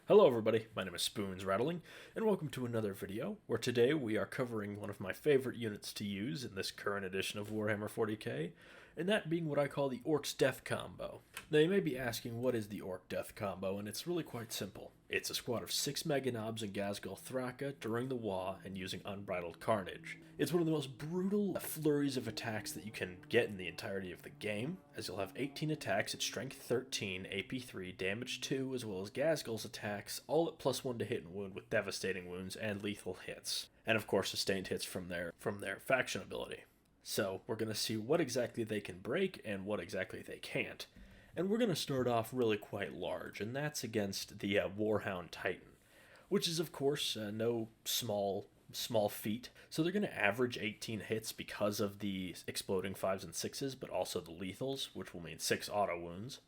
Hello everybody, my name is Spoons Rattling, and welcome to another video, where today we are covering one of my favorite units to use in this current edition of Warhammer 40k, and that being what I call the Orc's Death Combo. Now you may be asking what is the Orc Death Combo, and it's really quite simple. It's a squad of 6 Meganobs and Ghazghkull Thraka during the Waaagh and using Unbridled Carnage. It's one of the most brutal flurries of attacks that you can get in the entirety of the game, as you'll have 18 attacks at Strength 13, AP 3, Damage 2, as well as Ghazghkull's attacks, all at +1 to hit and wound with devastating wounds and lethal hits. And of course sustained hits from their faction ability. So we're going to see what exactly they can break and what exactly they can't. And we're going to start off really quite large, and that's against the Warhound Titan, which is of course no small feat. So they're going to average 18 hits because of the exploding 5s and 6s, but also the lethals, which will mean 6 auto wounds.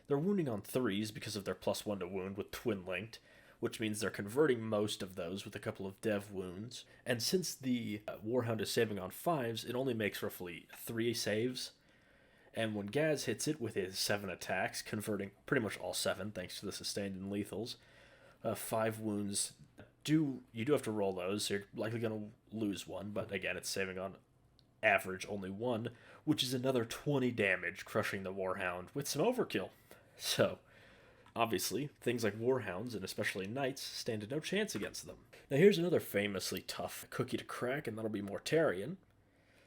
They're wounding on 3s because of their +1 to wound with twin linked, which means they're converting most of those with a couple of dev wounds. And since the Warhound is saving on 5s, it only makes roughly 3 saves. And when Gaz hits it with his 7 attacks, converting pretty much all 7 thanks to the sustained and lethals, 5 wounds, you do have to roll those, so you're likely going to lose one, but again, it's saving on average only 1, which is another 20 damage, crushing the Warhound with some overkill. So, obviously, things like Warhounds, and especially Knights, stand no chance against them. Now here's another famously tough cookie to crack, and that'll be Mortarion.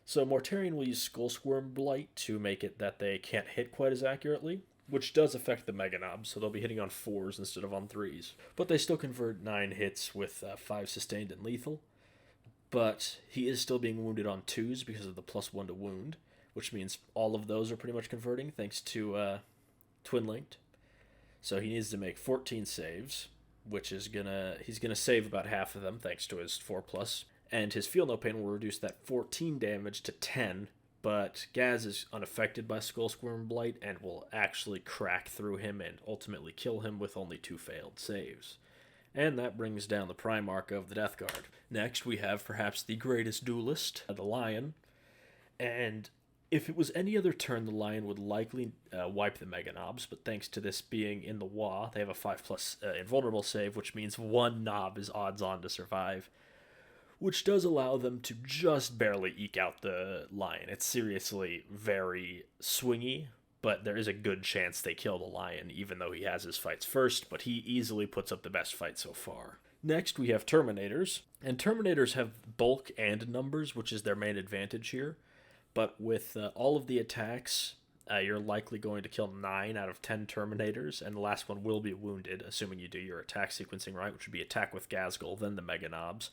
So Mortarion will use Skull Squirm Blight to make it that they can't hit quite as accurately, which does affect the Meganobs, so they'll be hitting on 4s instead of on 3s. But they still convert 9 hits with 5 sustained and lethal. But he is still being wounded on 2s because of the +1 to wound, which means all of those are pretty much converting thanks to Twin Linked. So he needs to make 14 saves, which is he's gonna save about half of them thanks to his 4+. And his Feel No Pain will reduce that 14 damage to 10, but Gaz is unaffected by Skull Squirm Blight and will actually crack through him and ultimately kill him with only 2 failed saves. And that brings down the Primarch of the Death Guard. Next, we have perhaps the greatest duelist, the Lion. And if it was any other turn, the Lion would likely wipe the Meganobs, but thanks to this being in the Waaagh, they have a 5+ invulnerable save, which means 1 knob is odds-on to survive, which does allow them to just barely eke out the Lion. It's seriously very swingy, but there is a good chance they kill the Lion, even though he has his fights first, but he easily puts up the best fight so far. Next, we have Terminators, and Terminators have bulk and numbers, which is their main advantage here, but with all of the attacks, you're likely going to kill 9 out of 10 Terminators, and the last one will be wounded, assuming you do your attack sequencing right, which would be attack with Ghazghkull, then the Meganobs.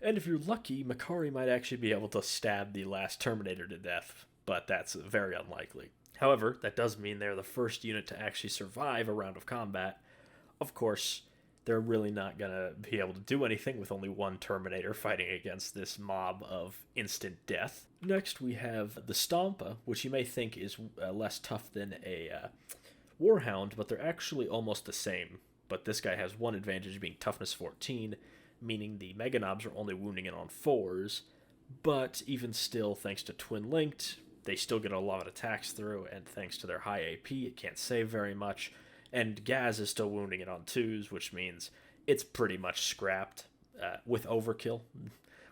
And if you're lucky, Makari might actually be able to stab the last Terminator to death, but that's very unlikely. However, that does mean they're the first unit to actually survive a round of combat. Of course, they're really not going to be able to do anything with only 1 Terminator fighting against this mob of instant death. Next, we have the Stompa, which you may think is less tough than a Warhound, but they're actually almost the same. But this guy has one advantage, being toughness 14, meaning the Meganobs are only wounding it on 4s, but even still, thanks to Twin Linked, they still get a lot of attacks through, and thanks to their high AP, it can't save very much, and Gaz is still wounding it on 2s, which means it's pretty much scrapped with overkill,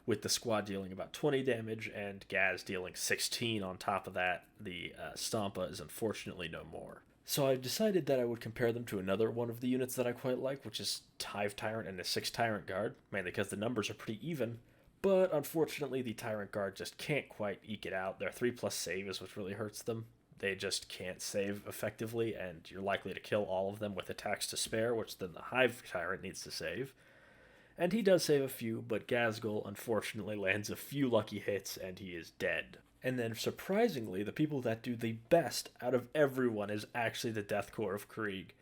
with the squad dealing about 20 damage, and Gaz dealing 16 on top of that. The Stompa is unfortunately no more. So I've decided that I would compare them to another one of the units that I quite like, which is 5 Tyrant and a 6 Tyrant Guard, mainly because the numbers are pretty even. But unfortunately, the Tyrant Guard just can't quite eke it out. Their 3+ save is what really hurts them. They just can't save effectively, and you're likely to kill all of them with attacks to spare, which then the Hive Tyrant needs to save. And he does save a few, but Ghazghkull unfortunately lands a few lucky hits, and he is dead. And then, surprisingly, the people that do the best out of everyone is actually the Death Corps of Krieg.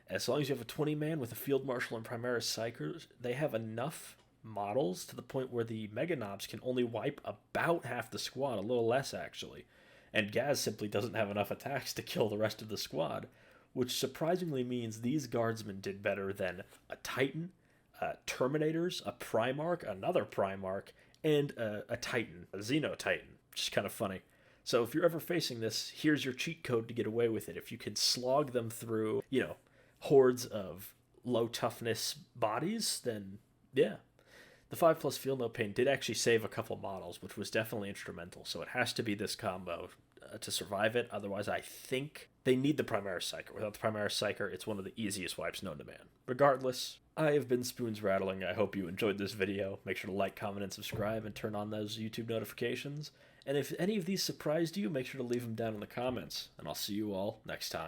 As long as you have a 20-man with a Field Marshal and Primaris Psychers, they have enough models to the point where the Meganobs can only wipe about half the squad, a little less actually. And Gaz simply doesn't have enough attacks to kill the rest of the squad, which surprisingly means these guardsmen did better than a Titan, Terminators, a Primarch, another Primarch, and a Titan, a Xeno Titan. Just kind of funny. So if you're ever facing this, here's your cheat code to get away with it. If you can slog them through, hordes of low toughness bodies, then yeah. The 5+ Feel No Pain did actually save a couple models, which was definitely instrumental, so it has to be this combo to survive it. Otherwise, I think they need the Primaris Psyker. Without the Primaris Psyker, it's one of the easiest wipes known to man. Regardless, I have been Spoons Rattling. I hope you enjoyed this video. Make sure to like, comment, and subscribe, and turn on those YouTube notifications. And if any of these surprised you, make sure to leave them down in the comments, and I'll see you all next time.